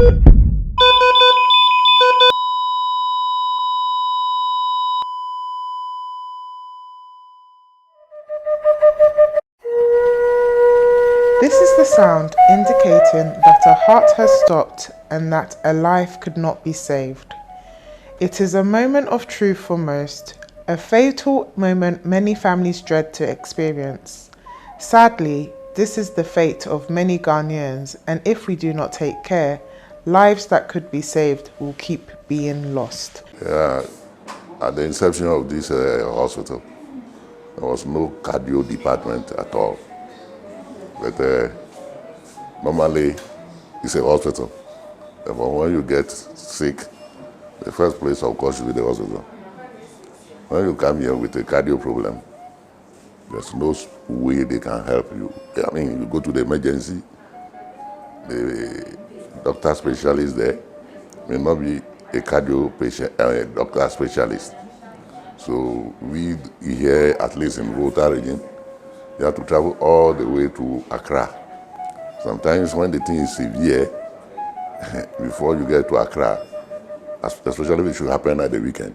This is the sound indicating that a heart has stopped and that a life could not be saved. It is a moment of truth for most, a fatal moment many families dread to experience. Sadly, this is the fate of many Ghanaians, and if we do not take care, lives that could be saved will keep being lost. At the inception of this hospital, there was no cardio department at all. But normally, it's a hospital. But when you get sick, the first place, of course, should be the hospital. When you come here with a cardio problem, there's no way they can help you. I mean, you go to the emergency, the doctor specialist there may not be a cardio patient, doctor specialist. So we here, at least in Volta region, you have to travel all the way to Accra. Sometimes when the thing is severe, before you get to Accra, especially if it should happen at the weekend,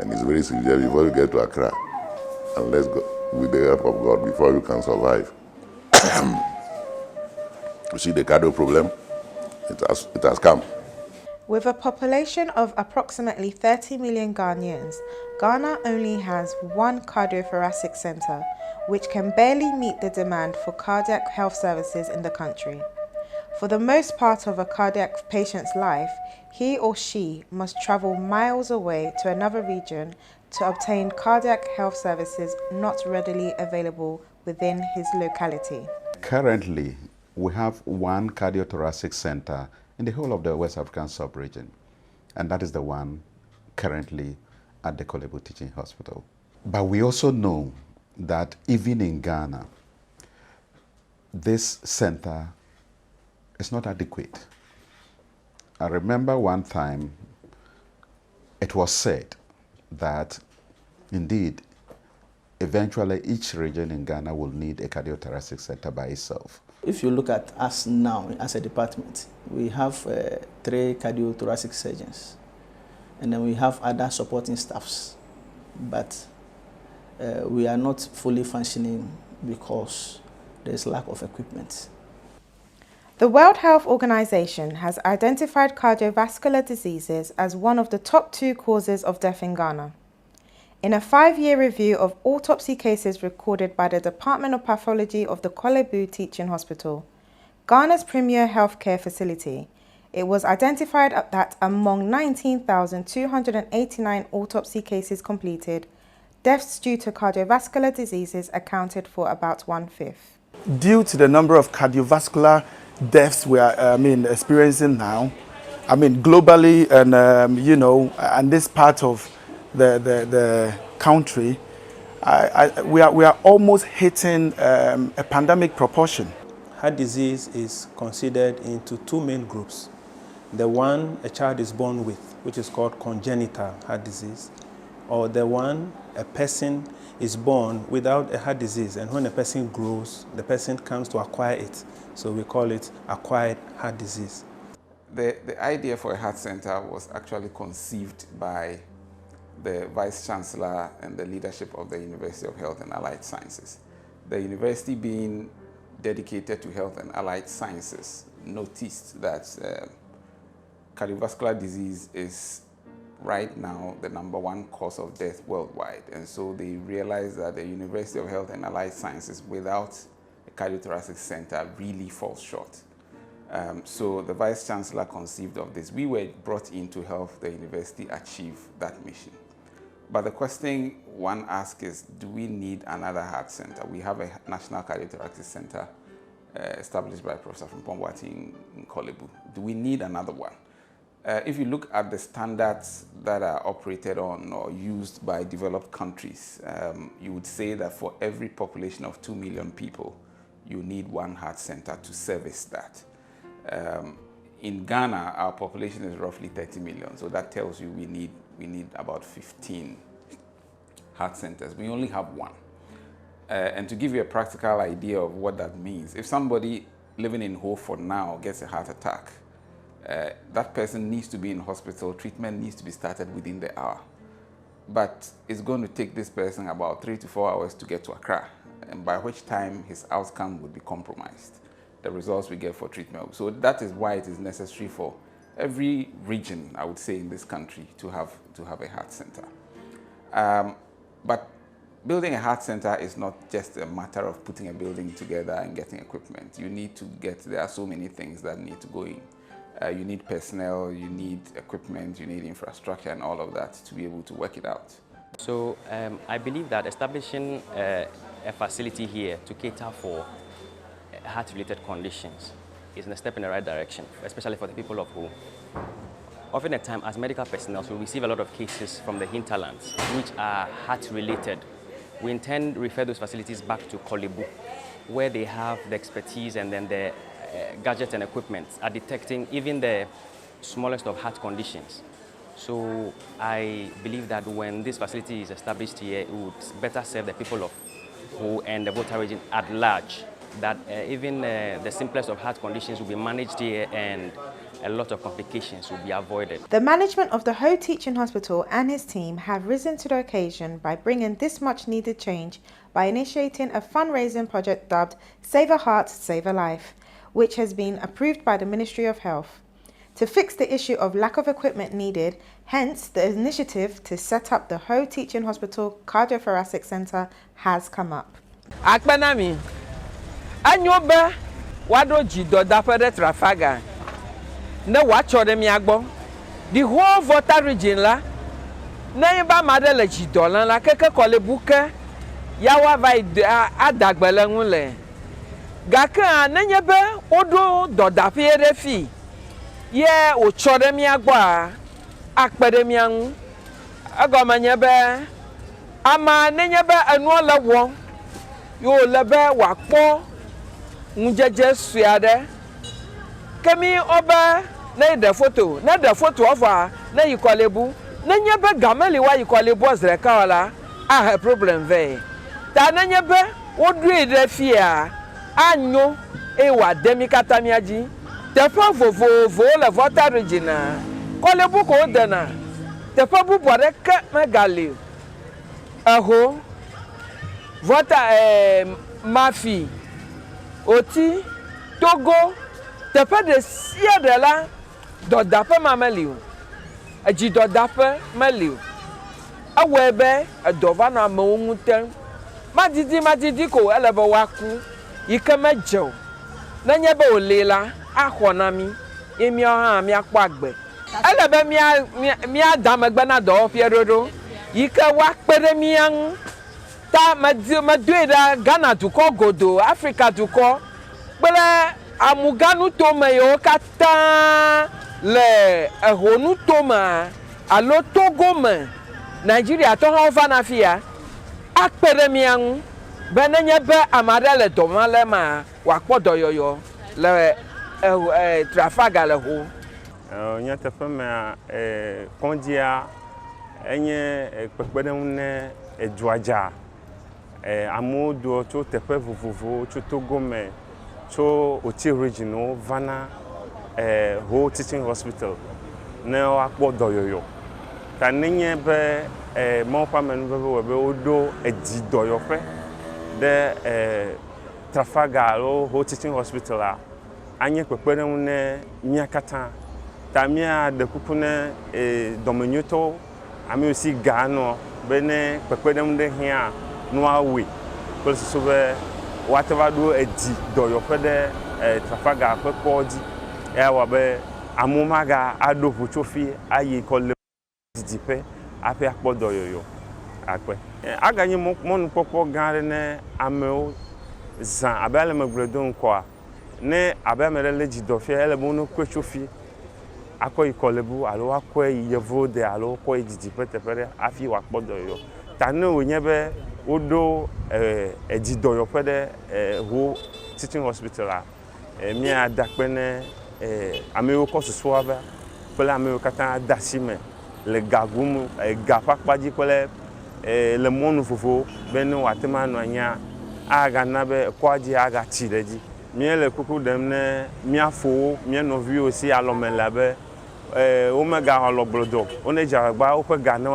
and it's very severe before you get to Accra, unless with the help of God, before you can survive. You see the cardio problem, it has come. With a population of approximately 30 million Ghanaians, Ghana only has one cardiothoracic center, which can barely meet the demand for cardiac health services in the country. For the most part of a cardiac patient's life, he or she must travel miles away to another region to obtain cardiac health services not readily available within his locality. Currently, we have one cardiothoracic center in the whole of the West African sub-region, and that is the one currently at the Kolebu Teaching Hospital. But we also know that even in Ghana, this center is not adequate. I remember one time it was said that indeed, eventually each region in Ghana will need a cardiothoracic center by itself. If you look at us now as a department, we have 3 cardiothoracic surgeons, and then we have other supporting staffs, but we are not fully functioning because there's lack of equipment. The World Health Organization has identified cardiovascular diseases as one of the top 2 causes of death in Ghana. In a 5-year review of autopsy cases recorded by the Department of Pathology of the Kolebu Teaching Hospital, Ghana's premier healthcare facility, it was identified that among 19,289 autopsy cases completed, deaths due to cardiovascular diseases accounted for about 1/5. Due to the number of cardiovascular deaths we are experiencing now, globally, and and this part of the country, we are almost hitting a pandemic proportion. Heart disease is considered into 2 main groups. The one a child is born with, which is called congenital heart disease, or the one a person is born without a heart disease, and when a person grows, the person comes to acquire it. So we call it acquired heart disease. The idea for a heart center was actually conceived by the Vice Chancellor and the leadership of the University of Health and Allied Sciences. The university, being dedicated to health and allied sciences, noticed that cardiovascular disease is right now the #1 cause of death worldwide. And so they realized that the University of Health and Allied Sciences without a cardiothoracic center really falls short. So the Vice Chancellor conceived of this. We were brought in to help the university achieve that mission. But the question one asks is, do we need another heart center? We have a National Cardiothoracic Center established by Professor Frimpong in Kolebu. Do we need another one? If you look at the standards that are operated on or used by developed countries, you would say that for every population of 2 million people, you need 1 heart center to service that. In Ghana, our population is roughly 30 million, so that tells you we need about 15 heart centers. We only have 1. And to give you a practical idea of what that means, if somebody living in Hoford now gets a heart attack, that person needs to be in hospital, treatment needs to be started within the hour. But it's going to take this person about 3 to 4 hours to get to Accra, and by which time his outcome would be compromised, the results we get for treatment. So that is why it is necessary for every region, I would say, in this country to have a heart center. But building a heart center is not just a matter of putting a building together and getting equipment. You need to there are so many things that need to go in. You need personnel, you need equipment, you need infrastructure and all of that to be able to work it out. So I believe that establishing a facility here to cater for heart-related conditions is a step in the right direction, especially for the people of Ho. Often at times, as medical personnel, we receive a lot of cases from the hinterlands, which are heart-related. We intend to refer those facilities back to Kolebu, where they have the expertise and then the gadgets and equipment at detecting even the smallest of heart conditions. So I believe that when this facility is established here, it would better serve the people of Ho and the Volta region at large, that even the simplest of heart conditions will be managed here and a lot of complications will be avoided. The management of the Ho Teaching Hospital and his team have risen to the occasion by bringing this much needed change by initiating a fundraising project dubbed Save a Heart, Save a Life, which has been approved by the Ministry of Health to fix the issue of lack of equipment needed. Hence, the initiative to set up the Ho Teaching Hospital Cardiothoracic Center has come up. Akpanami, anyoba wado jido dapere Trafaga. Na wachore mi agbo. The whole Volta region la. Na yeba madele jido la keke Kolebuke yawa vai adagbele ngule. Gaka na nyebe odo dodape refi. Ye o chore mi agbo akpere mi anu. Agoma nyebe ama na nyebe anu lewo. Yo lebe wakpo njeje suade. Kemi oba na the photo of na Kolebu na nyebe gameli wa Kolebu azreka wala a problem ve ta na nyebe odue refi anyo ewa demikata miaji tefa vovo le Volta region Kolebu ko dena tefa bu bore ka magali aho Volta Mafi Oti Togo tefa de sia de la do dape mameliu aji do dape meliu awebe adova na mawumutem madidi ko elebe waku ikemejo na nyebe olela ahonami emi oha mi akpo agbe elebe mi adamegbe na do pierodo ike wa pere mi an ta madueda Ghana to ko godo Africa to ko pele amuganu tome yo kata le ehonu toma alo Togo me Nigeria to ha ova na fia akpere mi an benenye be amade le domale ma wakpodo yoyo le Trafaga le ho nya tefe me kondia enye pekpedemne eduaja amodo to tefe vovovo to Togo me to Oti regional vana Ho Teaching Hospital na akpodo yoyo kanenye be mo pa menu be odo ejido yo fe de Trafaga Ho Teaching Hospital a anye pepere ne nyakata tamia de kupune domenyoto ami osi gano be ne pepere de hia no awe ko so be whatever do edi do yo fe de Trafaga pepoji wa be amumaga adofu chofi ayi Kolebu dipe ape akpodo yoyo akpe aganye mon popo gare ne ameo zan abele magredo nko ne abemere leji do fe ele mono kwechofi akoyi Kolebu alo akoyi yevo de alo akoyi dipe tepere afi wakpodo yoyo tane onyebe odo ejido yo fe de Ho Teaching Hospital a mi adakpene ameo kosuso ava pele ameo kata dasime le gagumu gapakpaji pele le monu fofo benu atema no anya aga nabe kwaji aga chireji le kuku dem ne miafo mie novi aussi alome labe o me ga holo blodo o ne jaragba o pe ga no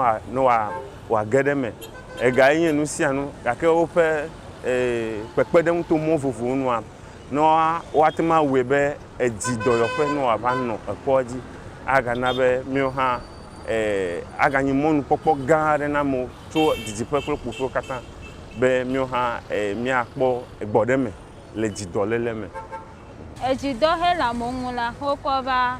wa gedeme e ga yin nu sia nu ga ke o pe pepedem to mo fufu nu am no wa tema we be eji doyo pe no wa ba no epoji aga na be mi ha aga nyi monu popo ga re na mo to didi pe kpokpo kata be mi ha mi akpo egbodeme le jidolele me ejido he la mongula hokoba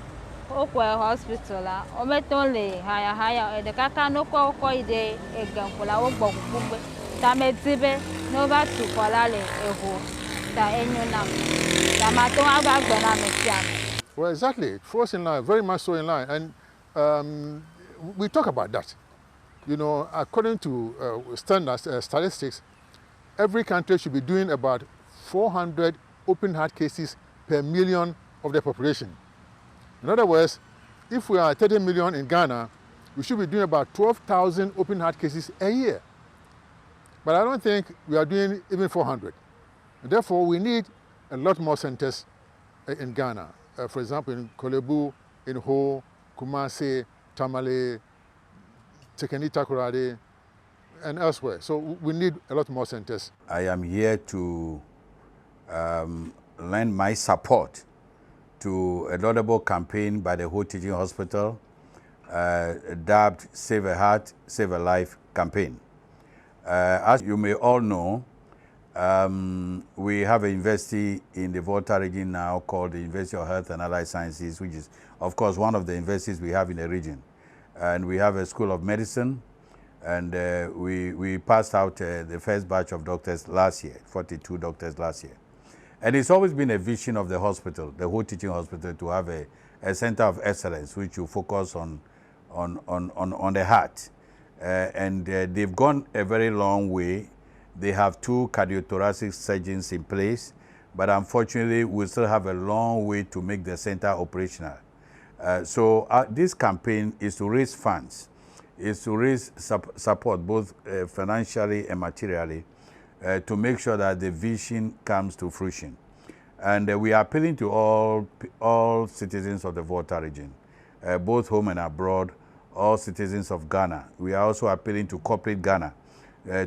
okwe hospital la o meton le haya e de kaka no ko ide eganfula wo gbogbo ta metibe no ba tu kola le eho ta enyona ta ma to agba na mesia. Well, exactly. It falls in line, very much so in line. And we talk about that. You know, according to standards, statistics, every country should be doing about 400 open heart cases per million of their population. In other words, if we are 30 million in Ghana, we should be doing about 12,000 open heart cases a year. But I don't think we are doing even 400. And therefore, we need a lot more centers in Ghana. For example, in Kolebu, in Ho, Kumasi, Tamale, Tekeni Takoradi, and elsewhere. So we need a lot more centers. I am here to lend my support to a laudable campaign by the HTH Hospital, dubbed Save a Heart, Save a Life campaign. As you may all know, we have a university in the Volta region now called the University of Health and Allied Sciences, which is, of course, one of the universities we have in the region. And we have a School of Medicine, and we passed out the first batch of doctors last year, 42 doctors last year. And it's always been a vision of the hospital, the whole teaching hospital, to have a center of excellence which will focus on the heart. And they've gone a very long way. They have 2 cardiothoracic surgeons in place, but unfortunately, we still have a long way to make the center operational. So this campaign is to raise funds, is to raise support both financially and materially to make sure that the vision comes to fruition. And we are appealing to all citizens of the Volta region, both home and abroad, all citizens of Ghana. We are also appealing to corporate Ghana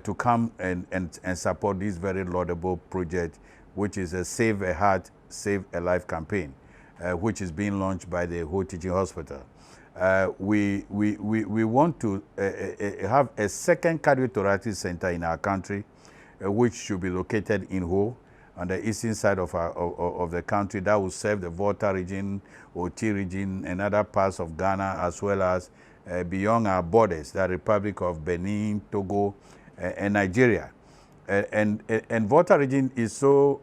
to come and support this very laudable project, which is a Save a Heart, Save a Life campaign, which is being launched by the whole teaching hospital. We want to have a second cardiothoracic center in our country, which should be located in Ho, on the eastern side of the country, that will serve the Volta region, Oti region, and other parts of Ghana, as well as beyond our borders, the Republic of Benin, Togo, and Nigeria. And Volta region is so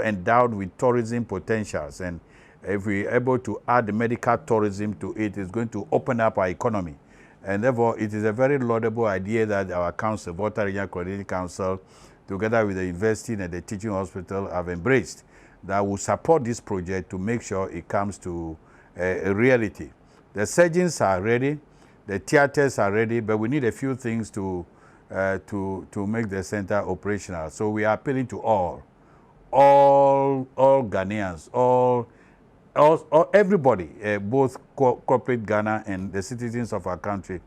endowed with tourism potentials, and if we're able to add medical tourism to it, it's going to open up our economy. And therefore, it is a very laudable idea that our council, Volta Regional Coordinating Council, together with the university and the teaching hospital, have embraced, that will support this project to make sure it comes to a reality. The surgeons are ready, the theaters are ready, but we need a few things to make the center operational. So we are appealing to all Ghanaians, everybody, both corporate Ghana and the citizens of our country,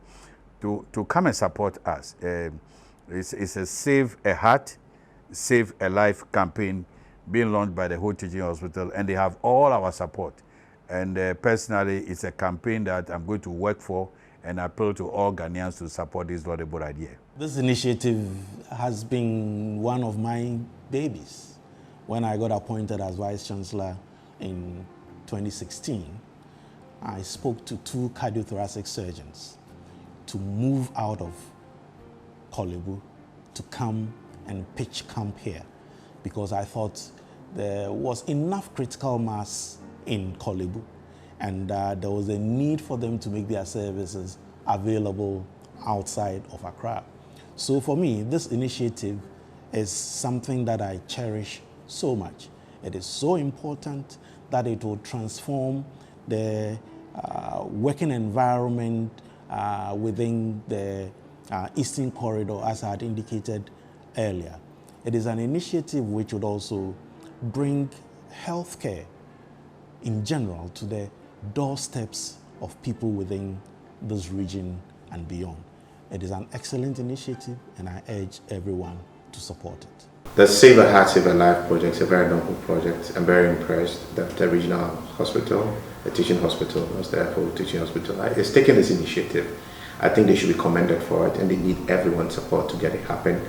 to come and support us. It's a Save a Heart, Save a Life campaign being launched by the whole teaching hospital, and they have all our support. And personally, it's a campaign that I'm going to work for and appeal to all Ghanaians to support this laudable idea. This initiative has been one of my babies. When I got appointed as Vice Chancellor in 2016, I spoke to 2 cardiothoracic surgeons to move out of Kolebu to come and pitch camp here, because I thought there was enough critical mass in Kolebu, and there was a need for them to make their services available outside of Accra. So for me, this initiative is something that I cherish so much. It is so important that it will transform the working environment within the Eastern Corridor, as I had indicated earlier. It is an initiative which would also bring healthcare in general to the doorsteps of people within this region and beyond. It is an excellent initiative, and I urge everyone to support it. The Save a Heart, Save a Life project is a very noble project. I'm very impressed that the regional hospital, the teaching hospital, the whole teaching hospital, is taking this initiative. I think they should be commended for it, and they need everyone's support to get it happen.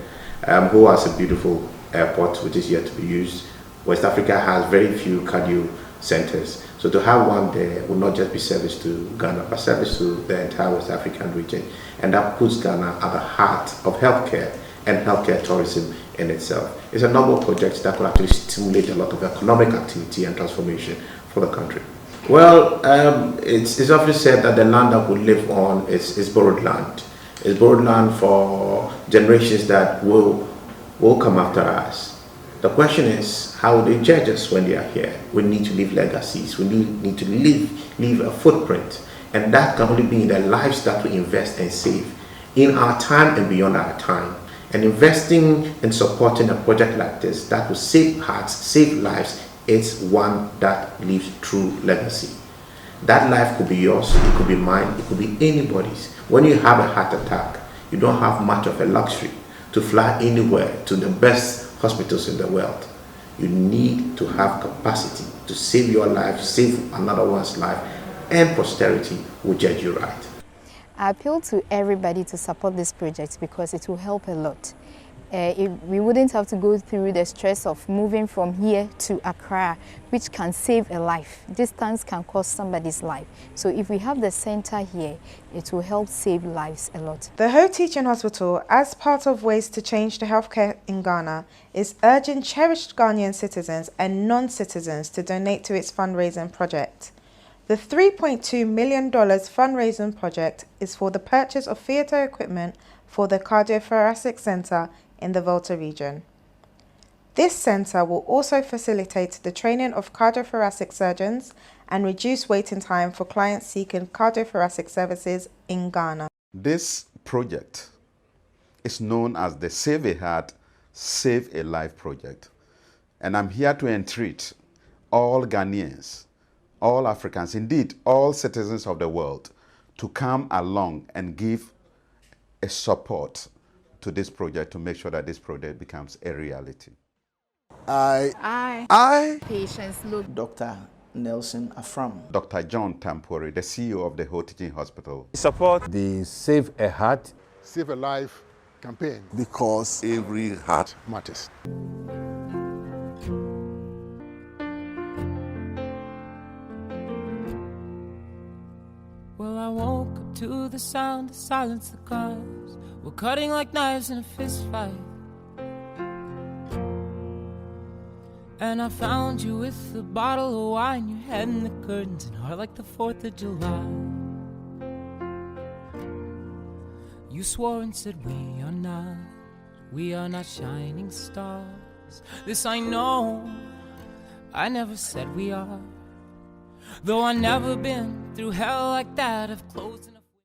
Who has a beautiful airport which is yet to be used. West Africa has very few cardio centers. So to have one there will not just be service to Ghana, but service to the entire West African region. And that puts Ghana at the heart of healthcare and healthcare tourism in itself. It's a noble project that could actually stimulate a lot of economic activity and transformation for the country. Well, it's often said that the land that we live on is borrowed land. It's borrowed land for generations that will come after us. The question is, how will they judge us when they are here? We need to leave legacies. We need to leave a footprint. And that can only be in the lives that we invest and save in our time and beyond our time. And investing and supporting a project like this that will save hearts, save lives, is one that leaves true legacy. That life could be yours, it could be mine, it could be anybody's. When you have a heart attack, you don't have much of a luxury to fly anywhere to the best hospitals in the world. You need to have capacity to save your life, save another one's life, and posterity will judge you right. I appeal to everybody to support this project because it will help a lot. We wouldn't have to go through the stress of moving from here to Accra, which can save a life. Distance can cost somebody's life. So if we have the center here, it will help save lives a lot. The Ho Teaching Hospital, as part of ways to change the healthcare in Ghana, is urging cherished Ghanaian citizens and non-citizens to donate to its fundraising project. The $3.2 million fundraising project is for the purchase of theatre equipment for the Cardiothoracic Centre in the Volta region. This centre will also facilitate the training of cardiothoracic surgeons and reduce waiting time for clients seeking cardiothoracic services in Ghana. This project is known as the Save a Heart, Save a Life project. And I'm here to entreat all Ghanaians, all Africans, indeed all citizens of the world, to come along and give a support to this project to make sure that this project becomes a reality. I, patients look. Dr. Nelson Afram. Dr. John Tampori, the CEO of the Ho Teaching Hospital. Support the Save a Heart, Save a Life campaign. Because every heart matters. Well, I woke up to the sound to silence the cars. We're cutting like knives in a fist fight. And I found you with a bottle of wine, your head in the curtains, and heart like the 4th of July. You swore and said we are not shining stars. This I know, I never said we are. Though I never been through hell like that of closing